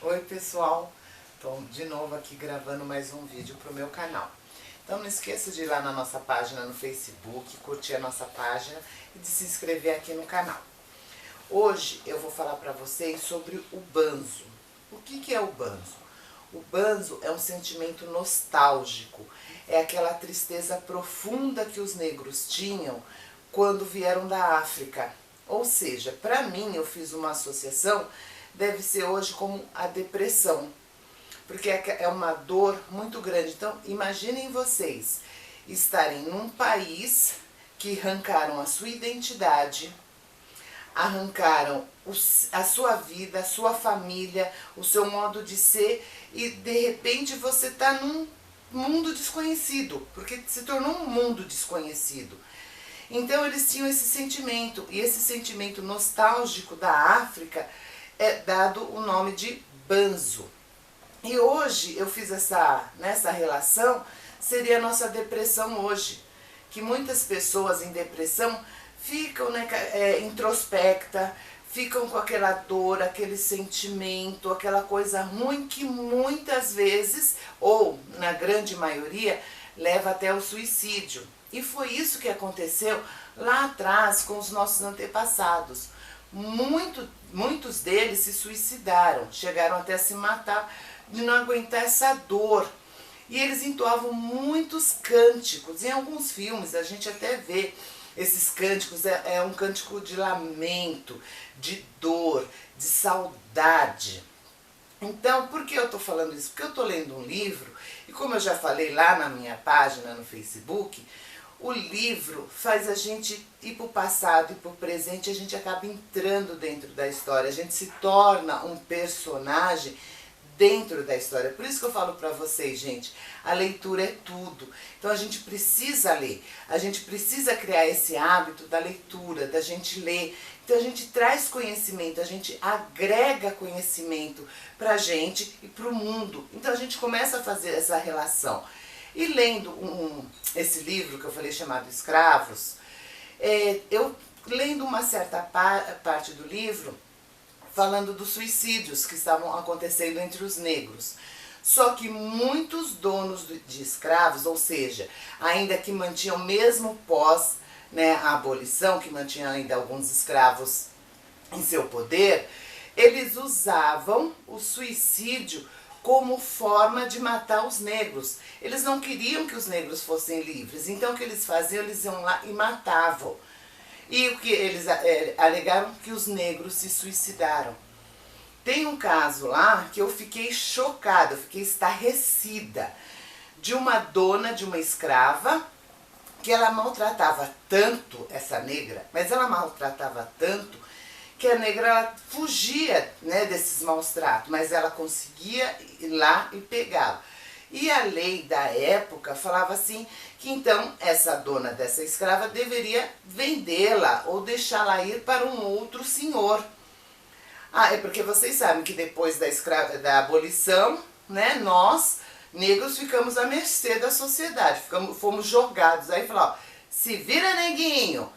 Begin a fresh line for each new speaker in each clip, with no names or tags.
Oi pessoal, estou de novo aqui gravando mais um vídeo para o meu canal. Então não esqueça de ir lá na nossa página no Facebook, curtir a nossa página e de se inscrever aqui no canal. Hoje eu vou falar para vocês sobre o banzo. O que é o banzo? O banzo é um sentimento nostálgico, é aquela tristeza profunda que os negros tinham quando vieram da África. Ou seja, para mim, eu fiz uma associação, deve ser hoje como a depressão, porque é uma dor muito grande. Então, imaginem vocês estarem num país que arrancaram a sua identidade, arrancaram a sua vida, a sua família, o seu modo de ser, e de repente você está num mundo desconhecido, porque se tornou um mundo desconhecido. Então eles tinham esse sentimento, e esse sentimento nostálgico da África é dado o nome de banzo. E hoje eu fiz nessa relação, seria a nossa depressão hoje, que muitas pessoas em depressão ficam introspecta, ficam com aquela dor, aquele sentimento, aquela coisa ruim que muitas vezes, ou na grande maioria, leva até o suicídio. E foi isso que aconteceu lá atrás com os nossos antepassados. Muitos deles se suicidaram, chegaram até a se matar de não aguentar essa dor. E eles entoavam muitos cânticos. Em alguns filmes a gente até vê esses cânticos, é um cântico de lamento, de dor, de saudade. Então, por que eu estou falando isso? Porque eu estou lendo um livro, e como eu já falei lá na minha página no Facebook, o livro faz a gente ir para o passado e para o presente, a gente acaba entrando dentro da história, a gente se torna um personagem dentro da história. Por isso que eu falo para vocês, gente, a leitura é tudo. Então a gente precisa ler, a gente precisa criar esse hábito da leitura, da gente ler. Então a gente traz conhecimento, a gente agrega conhecimento para a gente e para o mundo. Então a gente começa a fazer essa relação. E lendo esse livro que eu falei chamado Escravos, eu lendo uma certa parte do livro, falando dos suicídios que estavam acontecendo entre os negros. Só que muitos donos de escravos, ou seja, ainda que mantinham mesmo pós a abolição, que mantinham ainda alguns escravos em seu poder, eles usavam o suicídio como forma de matar os negros. Eles não queriam que os negros fossem livres, então o que eles faziam? Eles iam lá e matavam. E o que eles alegaram? Que os negros se suicidaram. Tem um caso lá que eu fiquei chocada, eu fiquei estarrecida, de uma dona de uma escrava, que ela maltratava tanto essa negra, mas ela maltratava tanto, que a negra ela fugia desses maus tratos, mas ela conseguia ir lá e pegá-la. E a lei da época falava assim, que então essa dona dessa escrava deveria vendê-la ou deixá-la ir para um outro senhor. É porque vocês sabem que depois da abolição, nós, negros, ficamos à mercê da sociedade, fomos jogados. Aí falou, se vira neguinho.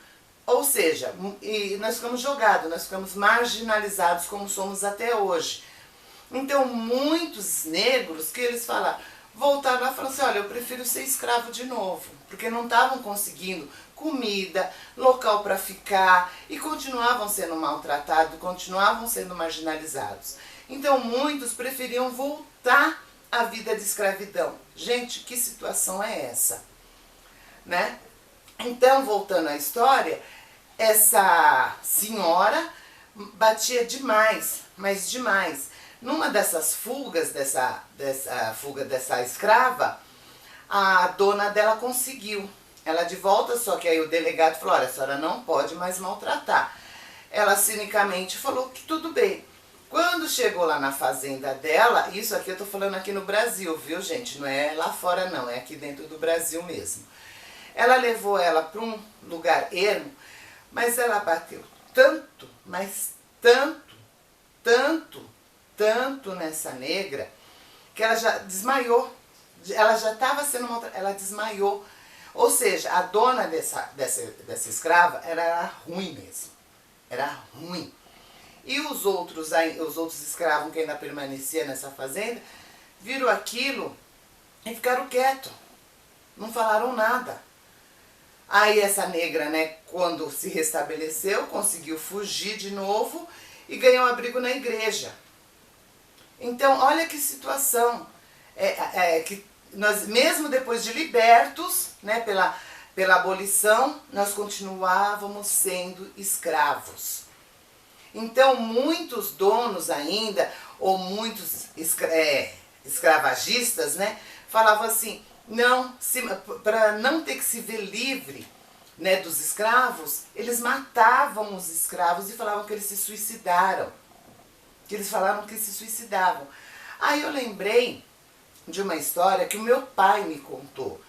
Ou seja, nós ficamos jogados, nós ficamos marginalizados como somos até hoje. Então muitos negros que eles falaram, voltaram lá e falaram assim, olha, eu prefiro ser escravo de novo, porque não estavam conseguindo comida, local para ficar, e continuavam sendo maltratados, continuavam sendo marginalizados. Então muitos preferiam voltar à vida de escravidão. Gente, que situação é essa? Então, voltando à história, essa senhora batia demais, mas demais. Numa dessas fugas, dessa fuga dessa escrava, a dona dela conseguiu ela de volta, só que aí o delegado falou, olha, a senhora não pode mais maltratar. Ela cinicamente falou que tudo bem. Quando chegou lá na fazenda dela, isso aqui eu tô falando aqui no Brasil, viu gente? Não é lá fora não, é aqui dentro do Brasil mesmo. Ela levou ela para um lugar ermo, mas ela bateu tanto, mas tanto nessa negra, que ela já desmaiou. Ela já estava sendo maltratada, ela desmaiou. Ou seja, a dona dessa escrava, ela era ruim mesmo. Era ruim. E os outros escravos que ainda permaneciam nessa fazenda, viram aquilo e ficaram quietos, não falaram nada. Aí essa negra, né, quando se restabeleceu, conseguiu fugir de novo e ganhou abrigo na igreja. Então, olha que situação, que nós, mesmo depois de libertos, né, pela abolição, nós continuávamos sendo escravos. Então, muitos donos ainda, ou muitos escravagistas, né, falavam assim, não, para não ter que se ver livre, né, dos escravos, eles matavam os escravos e falavam que eles se suicidaram. Que eles falaram que se suicidavam. Aí eu lembrei de uma história que o meu pai me contou,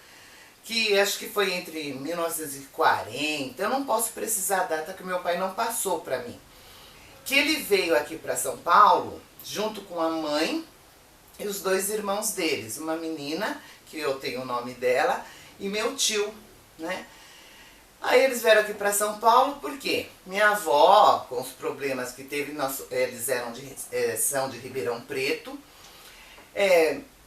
que acho que foi entre 1940, eu não posso precisar a data que o meu pai não passou para mim. Que ele veio aqui para São Paulo, junto com a mãe e os dois irmãos deles, uma menina, que eu tenho o nome dela, e meu tio, né? Aí eles vieram aqui para São Paulo porque minha avó, com os problemas que teve, eles são de Ribeirão Preto,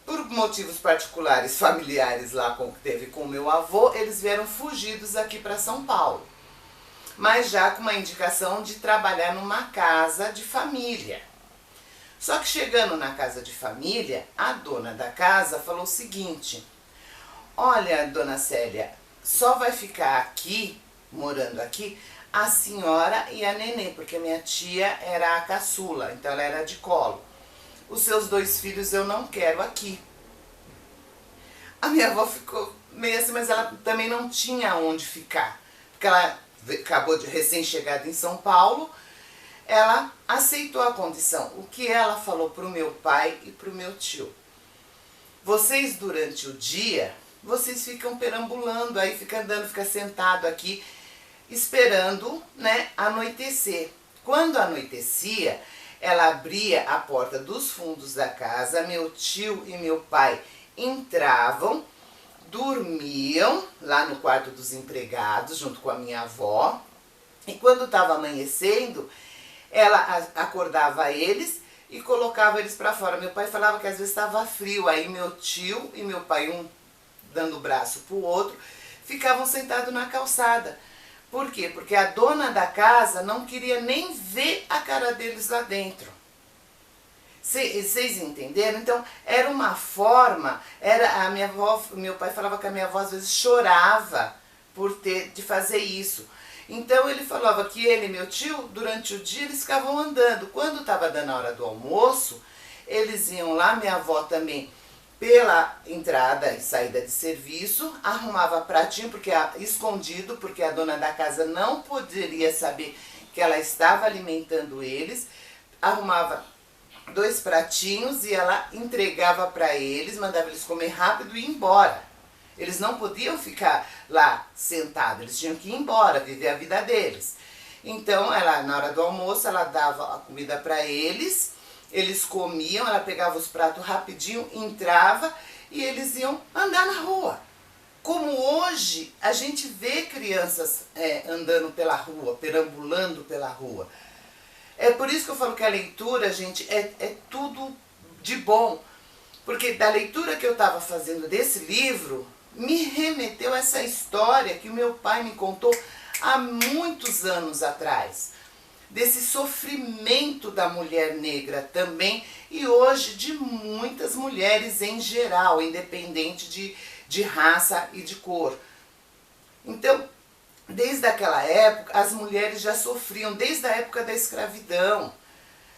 por motivos particulares, familiares lá que teve com o meu avô, eles vieram fugidos aqui para São Paulo. Mas já com uma indicação de trabalhar numa casa de família. Só que chegando na casa de família, a dona da casa falou o seguinte, olha, dona Célia, só vai ficar aqui, morando aqui, a senhora e a nenê, porque minha tia era a caçula, então ela era de colo. Os seus 2 filhos eu não quero aqui. A minha avó ficou meio assim, mas ela também não tinha onde ficar, porque ela acabou de recém-chegada em São Paulo, ela aceitou a condição. O que ela falou para o meu pai e para o meu tio? Vocês durante o dia, vocês ficam perambulando, aí fica andando, fica sentado aqui, esperando, né, anoitecer. Quando anoitecia, ela abria a porta dos fundos da casa, meu tio e meu pai entravam, dormiam lá no quarto dos empregados, junto com a minha avó, e quando estava amanhecendo, ela acordava eles e colocava eles para fora. Meu pai falava que às vezes estava frio, aí meu tio e meu pai, um dando o braço para o outro, ficavam sentados na calçada. Por quê? Porque a dona da casa não queria nem ver a cara deles lá dentro. Vocês entenderam? Então, era uma forma, a minha avó, meu pai falava que a minha avó às vezes chorava de fazer isso. Então ele falava que ele e meu tio, durante o dia, eles ficavam andando. Quando estava dando a hora do almoço, eles iam lá, minha avó também, pela entrada e saída de serviço, arrumava pratinho, escondido, porque a dona da casa não poderia saber que ela estava alimentando eles, arrumava 2 pratinhos e ela entregava para eles, mandava eles comer rápido e ir embora. Eles não podiam ficar lá sentados, eles tinham que ir embora, viver a vida deles. Então, ela, na hora do almoço, ela dava a comida para eles comiam, ela pegava os pratos rapidinho, entrava e eles iam andar na rua. Como hoje a gente vê crianças andando pela rua, perambulando pela rua. É por isso que eu falo que a leitura, gente, é tudo de bom. Porque da leitura que eu estava fazendo desse livro, me remeteu a essa história que o meu pai me contou há muitos anos atrás. Desse sofrimento da mulher negra também, e hoje de muitas mulheres em geral, independente de raça e de cor. Então, desde aquela época, as mulheres já sofriam, desde a época da escravidão,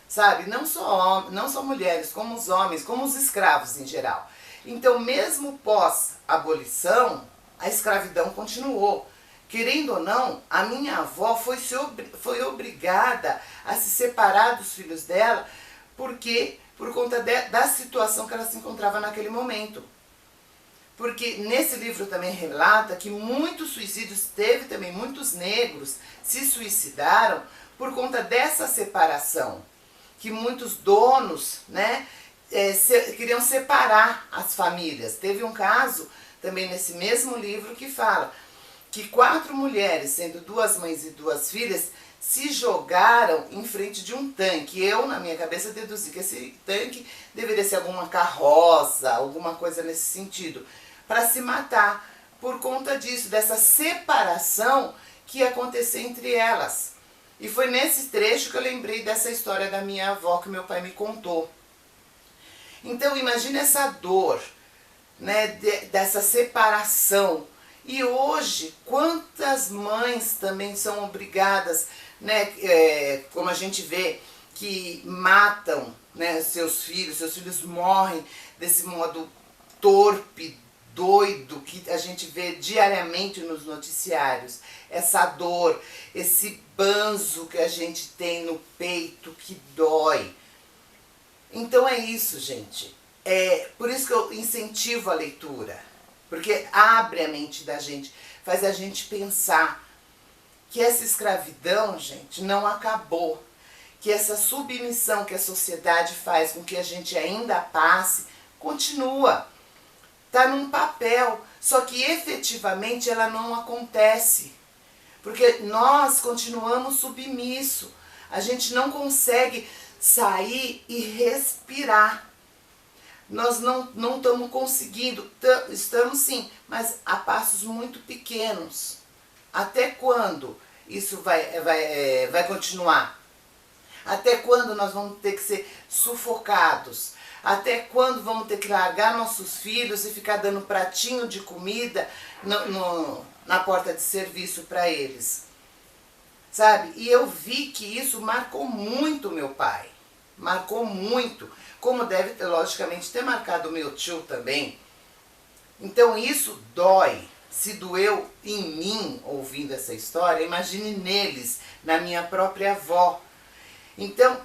sabe? Não só mulheres, como os homens, como os escravos em geral. Então, mesmo pós-abolição, a escravidão continuou. Querendo ou não, a minha avó foi obrigada a se separar dos filhos dela, por conta da situação que ela se encontrava naquele momento. Porque nesse livro também relata que muitos suicídios, teve também muitos negros se suicidaram por conta dessa separação. Que muitos donos, né, queriam separar as famílias. Teve um caso também nesse mesmo livro que fala que 4 mulheres, sendo 2 mães e 2 filhas, se jogaram em frente de um tanque. Eu, na minha cabeça, deduzi que esse tanque deveria ser alguma carroça, alguma coisa nesse sentido, para se matar, por conta disso, dessa separação que ia acontecer entre elas. E foi nesse trecho que eu lembrei dessa história da minha avó que meu pai me contou. Então imagina essa dor, né, dessa separação. E hoje, quantas mães também são obrigadas, né, como a gente vê, que matam, né, seus filhos morrem desse modo torpe, doido, que a gente vê diariamente nos noticiários. Essa dor, esse banzo que a gente tem no peito que dói. Então é isso, gente. Por isso que eu incentivo a leitura. Porque abre a mente da gente, faz a gente pensar que essa escravidão, gente, não acabou. Que essa submissão que a sociedade faz com que a gente ainda passe, continua. Está num papel, só que efetivamente ela não acontece. Porque nós continuamos submissos. A gente não consegue sair e respirar. Nós não estamos conseguindo, estamos sim, mas a passos muito pequenos. Até quando isso vai continuar? Até quando nós vamos ter que ser sufocados? Até quando vamos ter que largar nossos filhos e ficar dando pratinho de comida na porta de serviço para eles? Sabe? E eu vi que isso marcou muito meu pai. Marcou muito. Como deve, logicamente, ter marcado o meu tio também. Então isso dói. Se doeu em mim ouvindo essa história, imagine neles, na minha própria avó. Então,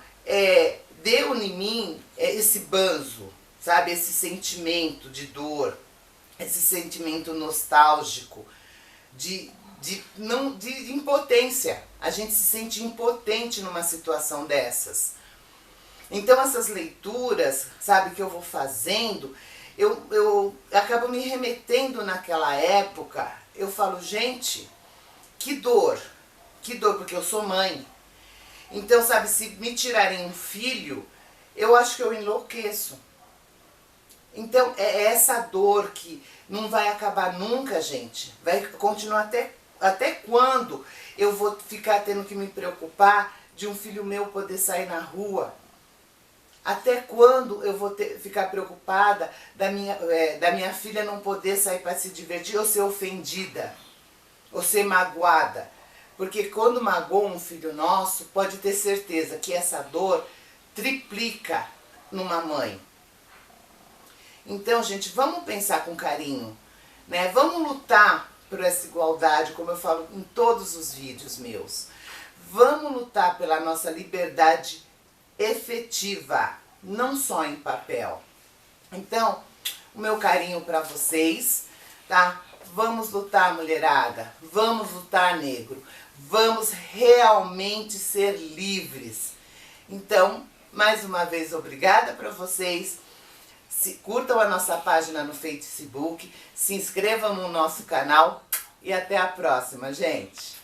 deu em mim esse banzo, sabe? Esse sentimento de dor, esse sentimento nostálgico, de impotência. A gente se sente impotente numa situação dessas. Então essas leituras, sabe, que eu vou fazendo, eu acabo me remetendo naquela época. Eu falo, gente, que dor, porque eu sou mãe. Então, sabe, se me tirarem um filho, eu acho que eu enlouqueço. Então, é essa dor que não vai acabar nunca, gente. Vai continuar até quando eu vou ficar tendo que me preocupar de um filho meu poder sair na rua? Até quando eu vou ficar preocupada da minha filha não poder sair para se divertir ou ser ofendida, ou ser magoada? Porque quando magoa um filho nosso, pode ter certeza que essa dor triplica numa mãe. Então, gente, vamos pensar com carinho, né? Vamos lutar por essa igualdade, como eu falo em todos os vídeos meus. Vamos lutar pela nossa liberdade efetiva, não só em papel. Então, o meu carinho para vocês, tá? Vamos lutar, mulherada. Vamos lutar, negro. Vamos realmente ser livres. Então, mais uma vez, obrigada para vocês. Curtam a nossa página no Facebook, se inscrevam no nosso canal e até a próxima, gente.